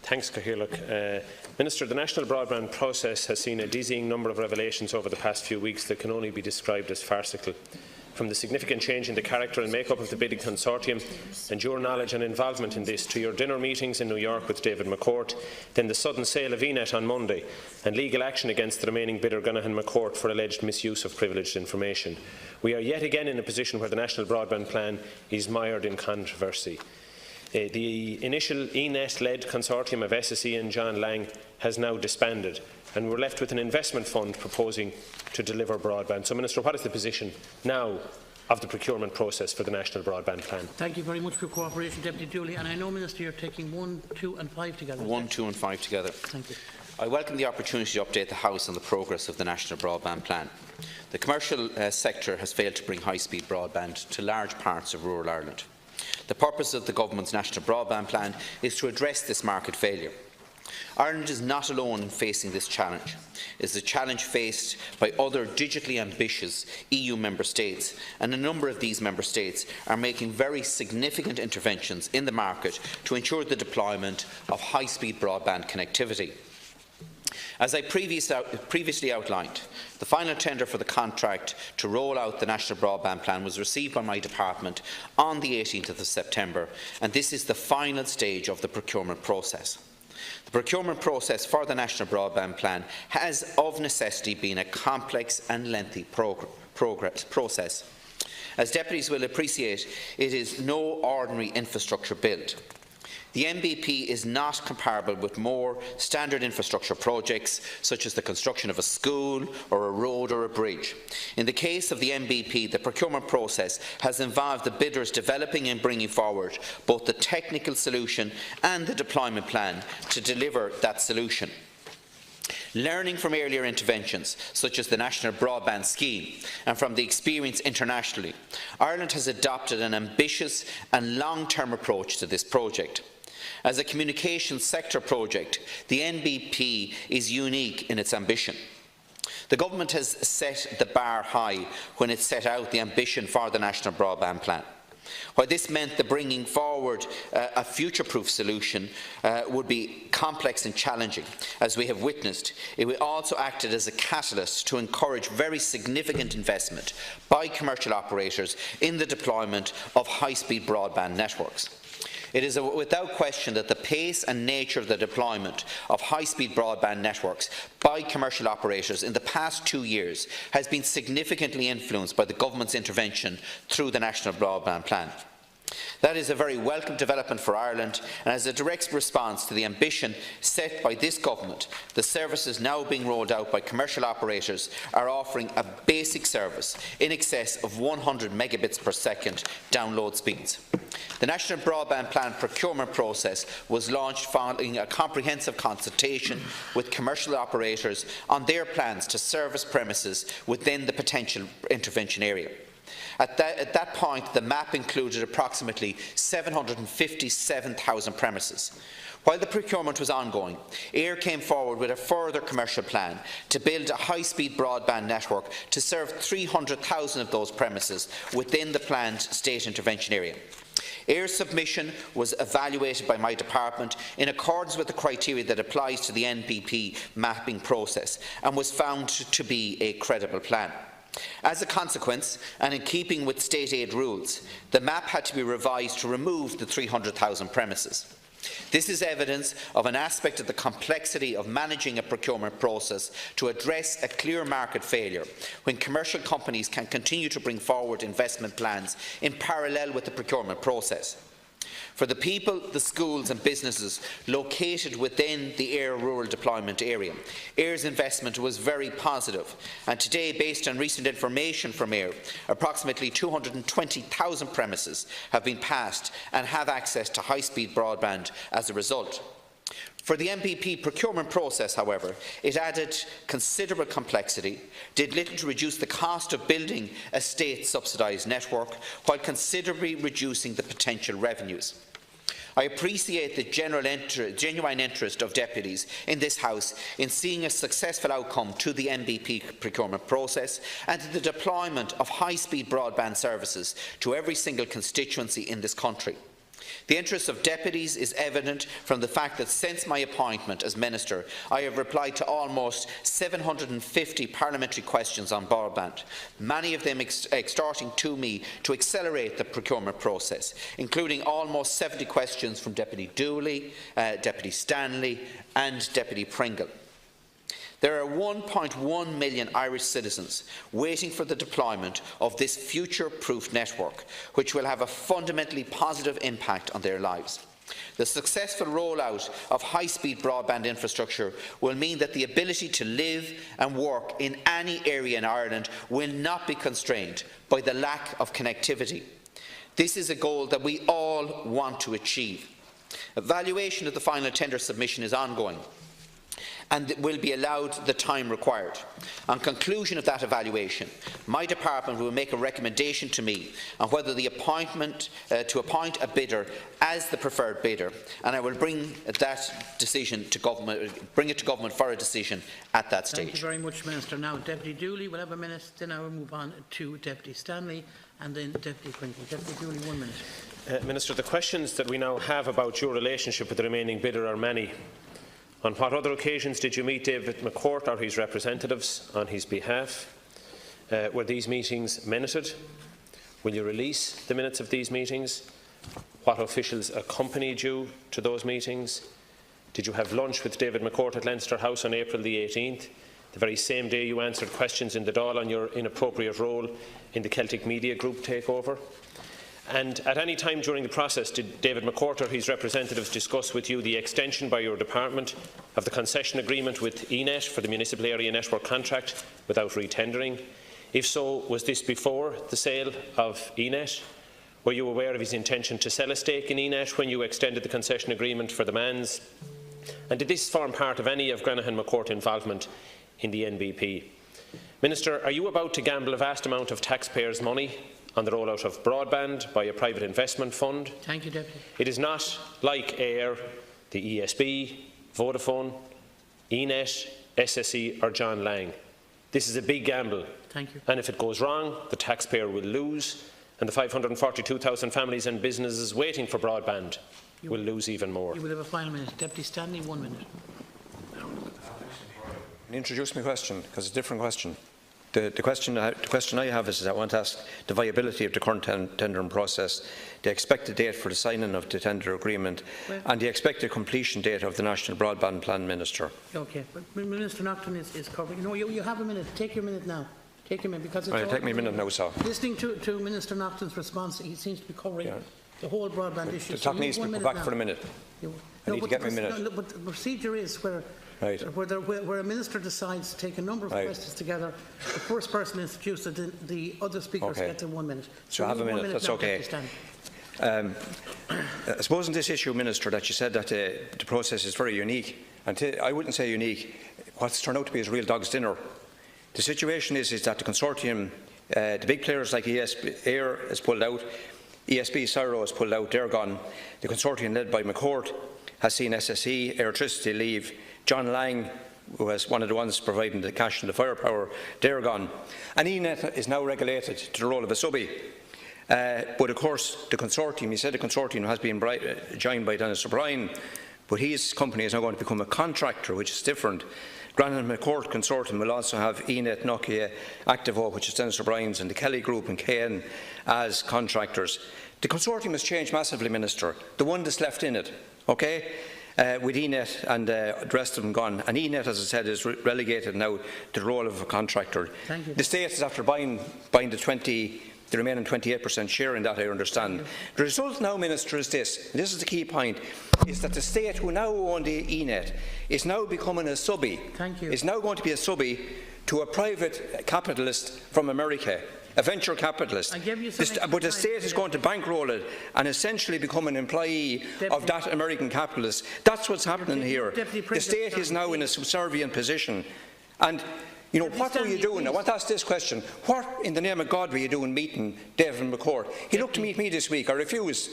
Thanks, Cathaoirleach. Minister, the national broadband process has seen a dizzying number of revelations over the past few weeks that can only be described as farcical. From the significant change in the character and make-up of the bidding consortium and your knowledge and involvement in this, to your dinner meetings in New York with David McCourt, then the sudden sale of ENET on Monday and legal action against the remaining bidder Gunnahan McCourt for alleged misuse of privileged information. We are yet again in a position where the National Broadband Plan is mired in controversy. The initial ENET-led consortium of SSE and John Lang has now disbanded, and we're left with an investment fund proposing to deliver broadband. So, Minister, what is the position now of the procurement process for the National Broadband Plan? Thank you very much for your cooperation, Deputy Dooley. And I know, Minister, you're taking 1, 2 and 5 together. 1, 2 and 5 together. Thank you. I welcome the opportunity to update the House on the progress of the National Broadband Plan. The commercial sector has failed to bring high-speed broadband to large parts of rural Ireland. The purpose of the Government's National Broadband Plan is to address this market failure. Ireland is not alone in facing this challenge. It is a challenge faced by other digitally ambitious EU member states, and a number of these member states are making very significant interventions in the market to ensure the deployment of high-speed broadband connectivity. As I previously outlined, the final tender for the contract to roll out the National Broadband Plan was received by my department on the 18th of September, and this is the final stage of the procurement process. The procurement process for the National Broadband Plan has of necessity been a complex and lengthy process. As deputies will appreciate, it is no ordinary infrastructure build. The NBP is not comparable with more standard infrastructure projects, such as the construction of a school or a road or a bridge. In the case of the NBP, the procurement process has involved the bidders developing and bringing forward both the technical solution and the deployment plan to deliver that solution. Learning from earlier interventions, such as the National Broadband Scheme, and from the experience internationally, Ireland has adopted an ambitious and long-term approach to this project. As a communications sector project, the NBP is unique in its ambition. The Government has set the bar high when it set out the ambition for the National Broadband Plan. While this meant the bringing forward a future-proof solution would be complex and challenging, as we have witnessed, it also acted as a catalyst to encourage very significant investment by commercial operators in the deployment of high-speed broadband networks. It is without question that the pace and nature of the deployment of high-speed broadband networks by commercial operators in the past 2 years has been significantly influenced by the Government's intervention through the National Broadband Plan. That is a very welcome development for Ireland, and as a direct response to the ambition set by this Government, the services now being rolled out by commercial operators are offering a basic service in excess of 100 megabits per second download speeds. The National Broadband Plan procurement process was launched following a comprehensive consultation with commercial operators on their plans to service premises within the potential intervention area. At that point, the map included approximately 757,000 premises. While the procurement was ongoing, Éire came forward with a further commercial plan to build a high-speed broadband network to serve 300,000 of those premises within the planned state intervention area. Éire's submission was evaluated by my department in accordance with the criteria that applies to the NBP mapping process and was found to be a credible plan. As a consequence, and in keeping with state aid rules, the map had to be revised to remove the 300,000 premises. This is evidence of an aspect of the complexity of managing a procurement process to address a clear market failure when commercial companies can continue to bring forward investment plans in parallel with the procurement process. For the people, the schools and businesses located within the Éire rural deployment area, Éire's investment was very positive, and today, based on recent information from Éire, approximately 220,000 premises have been passed and have access to high-speed broadband as a result. For the NBP procurement process, however, it added considerable complexity, did little to reduce the cost of building a state-subsidised network, while considerably reducing the potential revenues. I appreciate the genuine interest of deputies in this House in seeing a successful outcome to the NBP procurement process and to the deployment of high-speed broadband services to every single constituency in this country. The interest of deputies is evident from the fact that since my appointment as Minister, I have replied to almost 750 parliamentary questions on broadband, many of them exhorting to me to accelerate the procurement process, including almost 70 questions from Deputy Dooley, Deputy Stanley and Deputy Pringle. There are 1.1 million Irish citizens waiting for the deployment of this future-proof network, which will have a fundamentally positive impact on their lives. The successful rollout of high-speed broadband infrastructure will mean that the ability to live and work in any area in Ireland will not be constrained by the lack of connectivity. This is a goal that we all want to achieve. Evaluation of the final tender submission is ongoing and will be allowed the time required. On conclusion of that evaluation, my department will make a recommendation to me on whether the appoint a bidder as the preferred bidder, and I will bring that decision to government, for a decision at that stage. Thank you very much, Minister. Now, Deputy Dooley will have a minute, then I will move on to Deputy Stanley and then Deputy Pringle. Deputy Dooley, 1 minute. Minister, the questions that we now have about your relationship with the remaining bidder are many. On what other occasions did you meet David McCourt or his representatives on his behalf? Were these meetings minuted? Will you release the minutes of these meetings? What officials accompanied you to those meetings? Did you have lunch with David McCourt at Leinster House on April the 18th, the very same day you answered questions in the Dáil on your inappropriate role in the Celtic Media Group takeover? And at any time during the process, did David McCourt or his representatives discuss with you the extension by your department of the concession agreement with ENET for the municipal area network contract without retendering? If so, was this before the sale of ENET? Were you aware of his intention to sell a stake in ENET when you extended the concession agreement for the MANS? And did this form part of any of Granahan McCourt involvement in the NBP? Minister, are you about to gamble a vast amount of taxpayers' money on the rollout of broadband by a private investment fund? Thank you, Deputy. It is not like AIR, the ESB, Vodafone, ENET, SSE or John Lang. This is a big gamble. Thank you. And if it goes wrong, the taxpayer will lose, and the 542,000 families and businesses waiting for broadband will lose even more. You will have a final minute. Deputy Stanley, 1 minute. Introduce my question, because it's a different question. The question I have is I want to ask the viability of the current tendering process, the expected date for the signing of the tender agreement, and the expected completion date of the National Broadband Plan, Minister. Okay, but Minister Naughten is covering. No, you have a minute. Take your minute now. Take your minute, because it's I'll take me a minute now, sir. Listening to Minister Naughten's response, he seems to be covering the whole broadband issue. The talk needs to be put back for a minute. I need to get me a minute. No, but the procedure is where a minister decides to take a number of questions together, the first person is introduced, and the other speakers get to 1 minute. So I have a minute, that's okay. I suppose in this issue, Minister, that you said that the process is very unique, and I wouldn't say unique. What's turned out to be is a real dog's dinner. The situation is that the consortium, the big players like AIR has pulled out, ESB Cyro has pulled out, they're gone. The consortium led by McCourt has seen SSE, Electricity leave. John Lang, who was one of the ones providing the cash and the firepower, they're gone. And ENET is now regulated to the role of a subby. But of course, the consortium, you said the consortium has been joined by Denis O'Brien, but his company is now going to become a contractor, which is different. Granahan McCourt consortium will also have ENET, Nokia, Activo, which is Denis O'Brien's, and the Kelly Group and KN as contractors. The consortium has changed massively, Minister. The one that's left in it, okay? With ENET and the rest of them gone. And ENET, as I said, is relegated now to the role of a contractor. Thank you. The state is after buying the remaining 28% share in that, I understand. The result now, Minister, is this, and this is the key point, is that the state who now own the ENET is now becoming a subby. Thank you. Is now going to be a subby to a private capitalist from America, a venture capitalist. But the state is going to bankroll it and essentially become an employee of that American capitalist. That's what's happening here. The state is now in a subservient position. And you know, what were you doing? I want to ask this question. What in the name of God were you doing meeting David McCourt? He looked to meet me this week. I refused.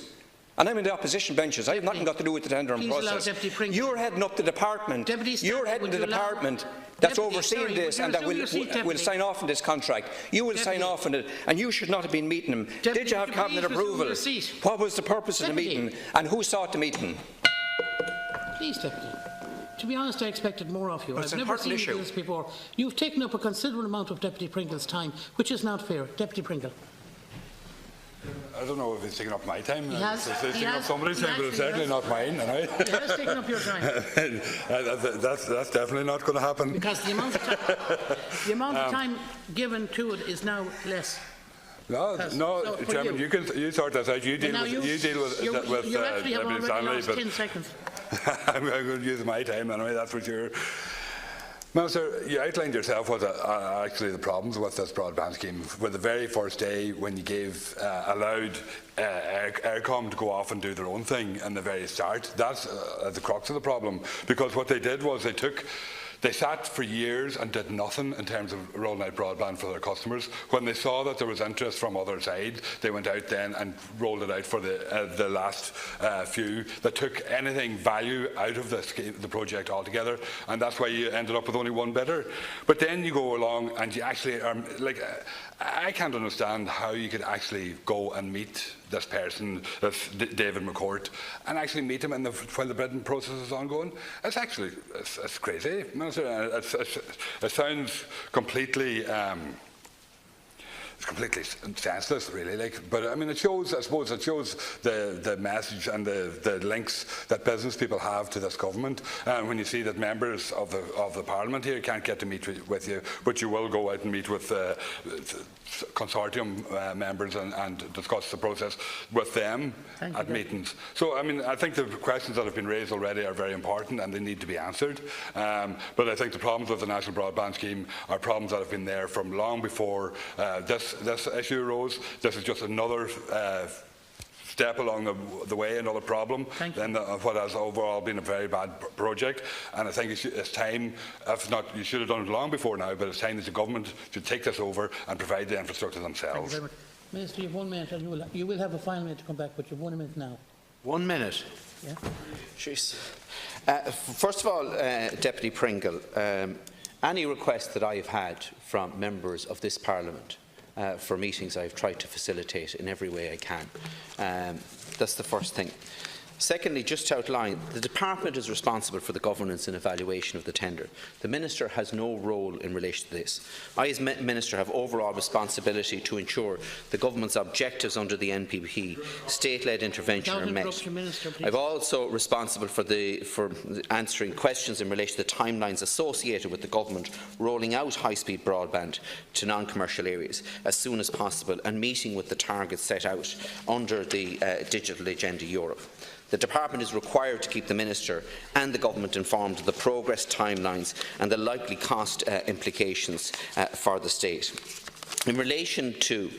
And I'm in the opposition benches. I have nothing got to do with the tendering process. You're heading up the department. You're heading the department that's overseeing this and that will sign off on this contract. You will sign off on it, and you should not have been meeting them. Did you have cabinet approval? What was the purpose of the meeting, and who sought the meeting? Please, Deputy. To be honest, I expected more of you. I've never seen you do this before. You've taken up a considerable amount of Deputy Pringle's time, which is not fair. Deputy Pringle. I don't know if he's taking up my time. It's taking up somebody's time, but it's certainly not mine. He has taken up your time. That's definitely not going to happen. Because the amount of time given to it is now less. No, Chairman, you sort that out. You deal with you actually have already Stanley, lost 10 seconds. I'm going to use my time anyway, that's for sure. Minister, you outlined yourself what are actually the problems with this broadband scheme. With the very first day when you allowed Eircom to go off and do their own thing in the very start, that's the crux of the problem. Because what they did was they sat for years and did nothing in terms of rolling out broadband for their customers. When they saw that there was interest from other sides, they went out then and rolled it out for the last few that took anything value out of the project altogether, and that's why you ended up with only one bidder. But then you go along and you actually are like, I can't understand how you could actually go and meet this person, this David McCourt, and actually meet him while the bidding process is ongoing. It's actually it's crazy. It sounds completely. It's completely senseless, really. But I mean, I suppose it shows the message and the links that business people have to this government. And when you see that members of the Parliament here can't get to meet with you, but you will go out and meet with consortium members and discuss the process with them at meetings. So I mean, I think the questions that have been raised already are very important and they need to be answered. But I think the problems with the National Broadband Scheme are problems that have been there from long before this issue arose. This is just another step along the way, another problem, than what has overall been a very bad project. And I think it's time, if not, you should have done it long before now, but it's time that the government should take this over and provide the infrastructure themselves. Thank you very much. Minister, you have 1 minute, and you will have a final minute to come back, but you have 1 minute now. 1 minute? Yeah. Jeez. First of all, Deputy Pringle, any request that I have had from members of this Parliament for meetings, I've tried to facilitate in every way I can. That's the first thing. Secondly, just to outline, the Department is responsible for the governance and evaluation of the tender. The Minister has no role in relation to this. I, as Minister, have overall responsibility to ensure the Government's objectives under the NPP state-led intervention are met. I'm also responsible for answering questions in relation to the timelines associated with the Government rolling out high-speed broadband to non-commercial areas as soon as possible and meeting with the targets set out under the Digital Agenda Europe. The Department is required to keep the Minister and the Government informed of the progress timelines and the likely cost implications for the state. In relation to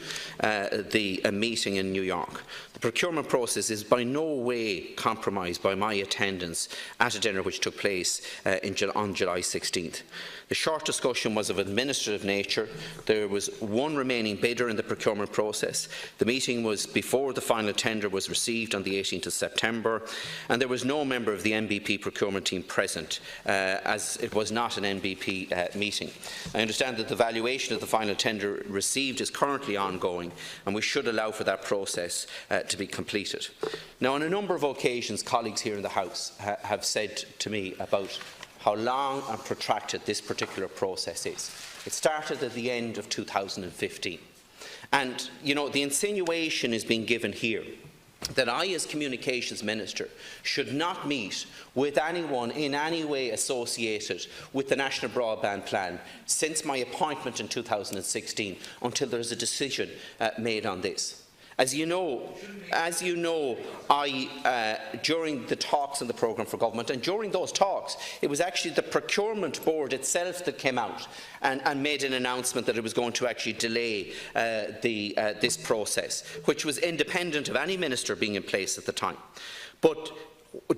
the meeting in New York, the procurement process is by no way compromised by my attendance at a dinner which took place on July 16th. The short discussion was of administrative nature. There was one remaining bidder in the procurement process. The meeting was before the final tender was received on the 18th of September, and there was no member of the NBP procurement team present, as it was not an NBP meeting. I understand that the valuation of the final tender received is currently ongoing, and we should allow for that process to be completed. Now, on a number of occasions, colleagues here in the House have said to me about how long and protracted this particular process is. It started at the end of 2015. And, you know, the insinuation is being given here that I, as Communications Minister, should not meet with anyone in any way associated with the National Broadband Plan since my appointment in 2016 until there is a decision made on this. As you know, during the talks on the programme for government, and during those talks, it was actually the procurement board itself that came out and made an announcement that it was going to actually delay this process, which was independent of any minister being in place at the time. But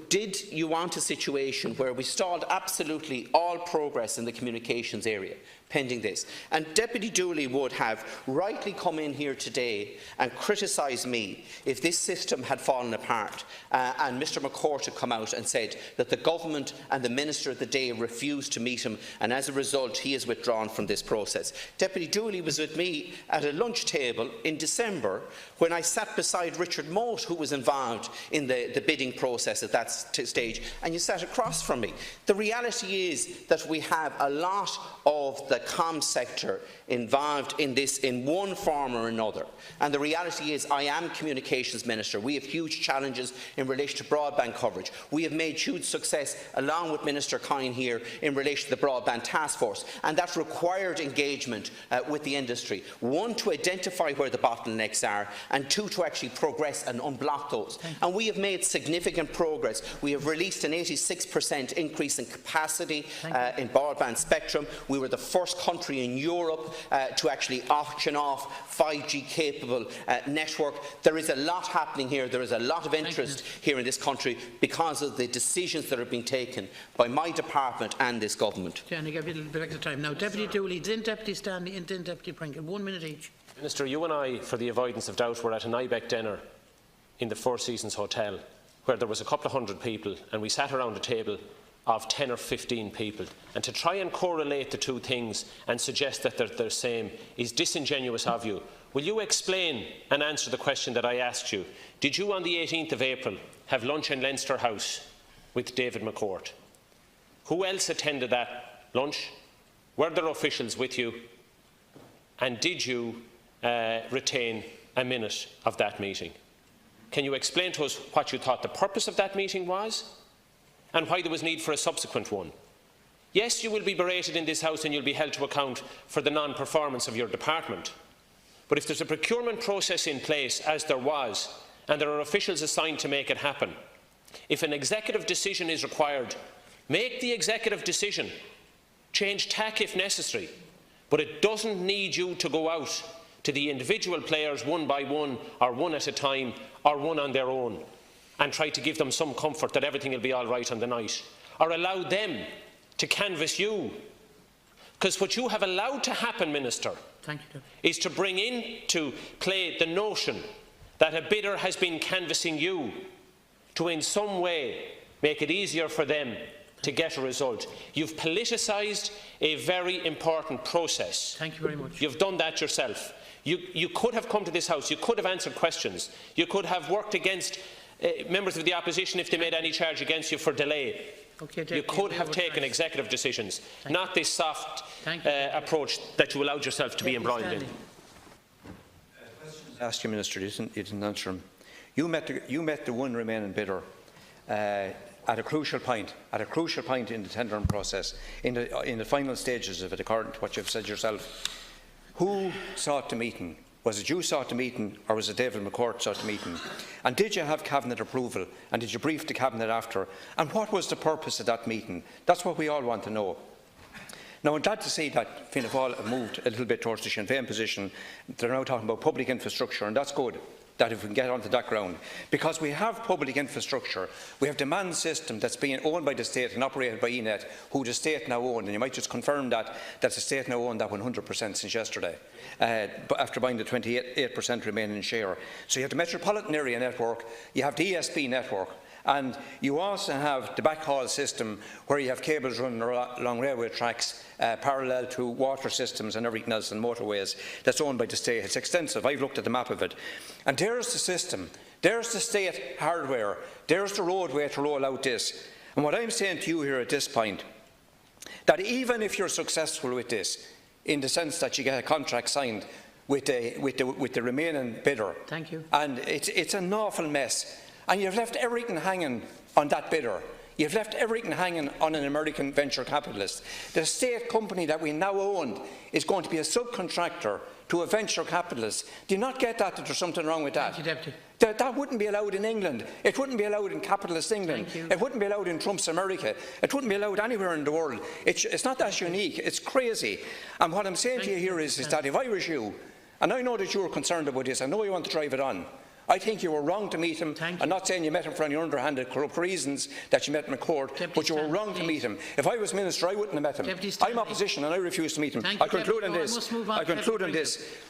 did you want a situation where we stalled absolutely all progress in the communications area pending this? And Deputy Dooley would have rightly come in here today and criticised me if this system had fallen apart and Mr McCourt had come out and said that the government and the Minister of the day refused to meet him, and as a result he is withdrawn from this process. Deputy Dooley was with me at a lunch table in December when I sat beside Richard Moate, who was involved in the bidding process at that stage, and you sat across from me. The reality is that we have a lot of the comms sector involved in this in one form or another, and the reality is I am Communications Minister. We have huge challenges in relation to broadband coverage. We have made huge success along with Minister Kine here in relation to the broadband task force, and that required engagement with the industry. One, to identify where the bottlenecks are, and two, to actually progress and unblock those. And we have made significant progress. We have released an 86% increase in capacity in broadband spectrum. We were the first country in Europe to actually auction off 5G capable network. There is a lot happening here. There is a lot of interest here in this country because of the decisions that are being taken by my department and this government. Danny, give you a little bit extra time. Now, Deputy Dooley, then Deputy Stanley and then Deputy Pringle. 1 minute each. Minister, you and I, for the avoidance of doubt, were at an IBEC dinner in the Four Seasons Hotel where there was a couple of hundred people and we sat around a table of 10 or 15 people, and to try and correlate the two things and suggest that they're the same is disingenuous of you. Will you explain and answer the question that I asked you? Did you on the 18th of April have lunch in Leinster House with David McCourt? Who else attended that lunch? Were there officials with you? And did you retain a minute of that meeting? Can you explain to us what you thought the purpose of that meeting was and why there was need for a subsequent one? Yes, you will be berated in this House and you'll be held to account for the non-performance of your department. But if there's a procurement process in place, as there was, and there are officials assigned to make it happen, if an executive decision is required, make the executive decision. Change tack if necessary. But it doesn't need you to go out to the individual players one by one, or one at a time, or one on their own, and try to give them some comfort that everything will be all right on the night, or allow them to canvass you. Because what you have allowed to happen, Minister, is to bring into play the notion that a bidder has been canvassing you to in some way make it easier for them to get a result. You've politicised a very important process. Thank you very much. You've done that yourself. You could have come to this House, you could have answered questions, you could have worked against members of the opposition if they made any charge against you for delay. You could have taken executive decisions, not this soft approach that you allowed yourself to be embroiled in. I asked you, Minister, you didn't answer him. You met the one remaining bidder at a crucial point in the tendering process, in the final stages of it, according to what you've said yourself. Who sought the meeting? Was it you sought the meeting, or was it David McCourt sought the meeting? And did you have Cabinet approval? And did you brief the Cabinet after? And what was the purpose of that meeting? That's what we all want to know. Now, I'm glad to see that Fianna Fáil have moved a little bit towards the Sinn Féin position. They're now talking about public infrastructure, and that's good, that if we can get onto that ground. Because we have public infrastructure, we have demand system that's being owned by the state and operated by ENET, who the state now own, and you might just confirm that the state now own that 100% since yesterday, after buying the 28% remaining share. So you have the metropolitan area network, you have the ESB network, and you also have the backhaul system where you have cables running along railway tracks parallel to water systems and everything else and motorways that's owned by the state. It's extensive. I've looked at the map of it. And there's the system. There's the state hardware. There's the roadway to roll out this. And what I'm saying to you here at this point, that even if you're successful with this, in the sense that you get a contract signed with the remaining bidder, thank you, and it's an awful mess. And you've left everything hanging on that bidder. You've left everything hanging on an American venture capitalist. The state company that we now own is going to be a subcontractor to a venture capitalist. Do you not get that there's something wrong with that? Thank you, Deputy. That wouldn't be allowed in England. It wouldn't be allowed in capitalist England. It wouldn't be allowed in Trump's America. It wouldn't be allowed anywhere in the world. It's not that unique. It's crazy. And what I'm saying to you here is that if I was you, and I know that you're concerned about this, I know you want to drive it on, I think you were wrong to meet him. I'm not saying you met him for any underhanded, corrupt reasons that you met him in court, but you were wrong to meet him. If I was Minister, I wouldn't have met him. I'm opposition and I refuse to meet him. I conclude on this.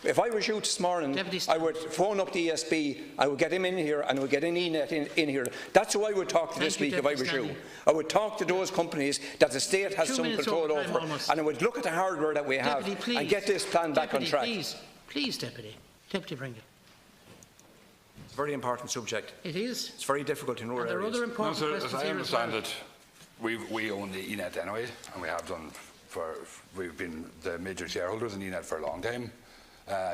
If I was you this morning, I would phone up the ESB, I would get him in here, and I would get in ENET in here. That's who I would talk to this week if I was you. I would talk to those companies that the state has some control over, and I would look at the hardware that we have and get this plan back on track. Please, Deputy Pringle. It's a very important subject. It is. It's very difficult in rural areas. There are other important questions as I here understand it, we own the ENET anyway, and we have done we've been the major shareholders in ENET for a long time.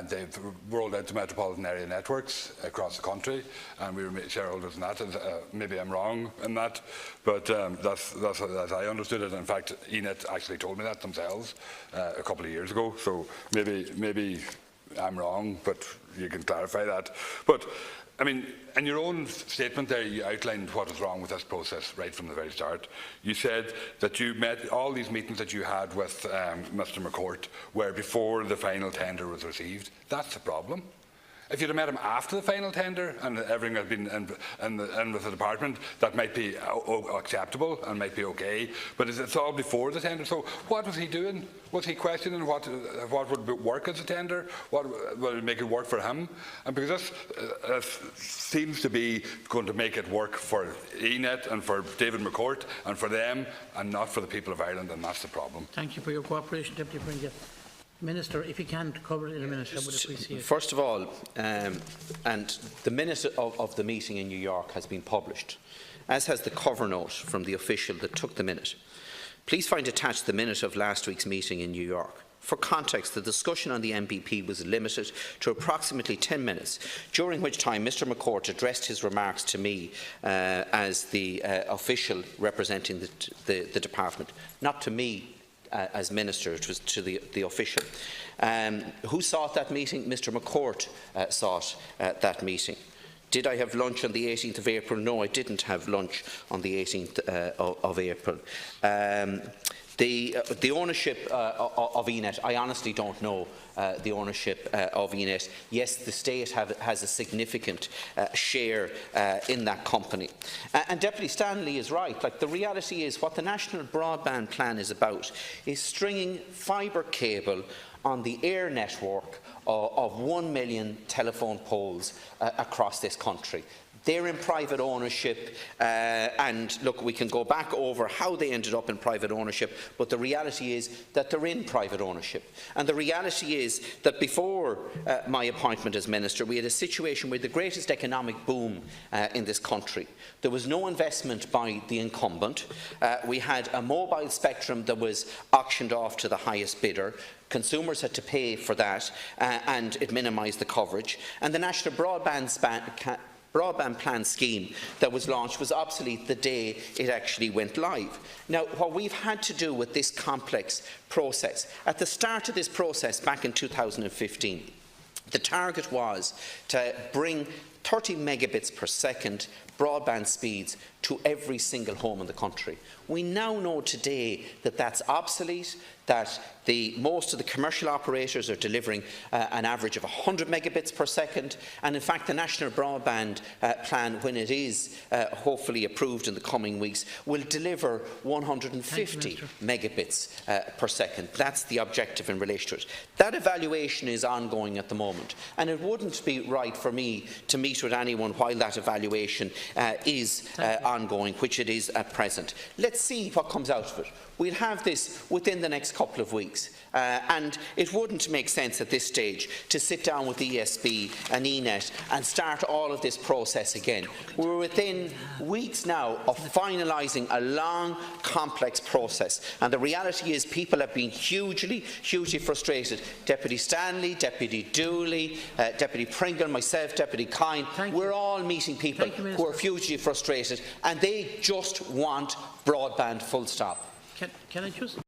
They've rolled out to metropolitan area networks across the country, and we were shareholders in that. And, maybe I'm wrong in that, but that's as I understood it. In fact, ENET actually told me that themselves a couple of years ago. So maybe I'm wrong, but you can clarify that. But I mean, in your own statement there, you outlined what was wrong with this process right from the very start. You said that you met all these meetings that you had with Mr McCourt were before the final tender was received. That's the problem. If you'd have met him after the final tender and everything had been in with the department, that might be acceptable and might be okay. But it's all before the tender. So what was he doing? Was he questioning what would work as a tender? What would make it work for him? And because this seems to be going to make it work for ENET and for David McCourt and for them, and not for the people of Ireland, and that's the problem. Thank you for your cooperation, Deputy Pringle. Minister, if you can cover it in a minute, I would appreciate it. First of all, and the minute of the meeting in New York has been published, as has the cover note from the official that took the minute. Please find attached the minute of last week's meeting in New York. For context, the discussion on the MPP was limited to approximately 10 minutes, during which time Mr McCourt addressed his remarks to me as the official representing the department, not to me as Minister. It was to the official. Who sought that meeting? Mr McCourt sought that meeting. Did I have lunch on the 18th of April? No, I didn't have lunch on the 18th of April. The ownership of ENET, I honestly don't know the ownership of ENET. Yes, the state has a significant share in that company. And Deputy Stanley is right. Like, the reality is what the National Broadband Plan is about is stringing fibre cable on the air network of 1 million telephone poles across this country. They're in private ownership, and look, we can go back over how they ended up in private ownership, but the reality is that they're in private ownership. And the reality is that before my appointment as Minister, we had a situation with the greatest economic boom in this country. There was no investment by the incumbent. We had a mobile spectrum that was auctioned off to the highest bidder. Consumers had to pay for that, and it minimised the coverage. And the National Broadband Plan scheme that was launched was obsolete the day it actually went live. Now, what we've had to do with this complex process, at the start of this process back in 2015, the target was to bring 30 megabits per second broadband speeds to every single home in the country. We now know today that that's obsolete, that most of the commercial operators are delivering an average of 100 megabits per second, and in fact the National Broadband Plan, when it is hopefully approved in the coming weeks, will deliver 150 megabits per second. That's the objective in relation to it. That evaluation is ongoing at the moment, and it wouldn't be right for me to meet with anyone while that evaluation is ongoing, which it is at present. Let's see what comes out of it. We'll have this within the next couple of weeks, and it wouldn't make sense at this stage to sit down with the ESB and ENET and start all of this process again. We're within weeks now of finalising a long, complex process, and the reality is people have been hugely frustrated. Deputy Stanley, Deputy Dooley, Deputy Pringle, myself, Deputy Kine, we're all meeting people who are hugely frustrated, and they just want broadband, full stop. Can I just...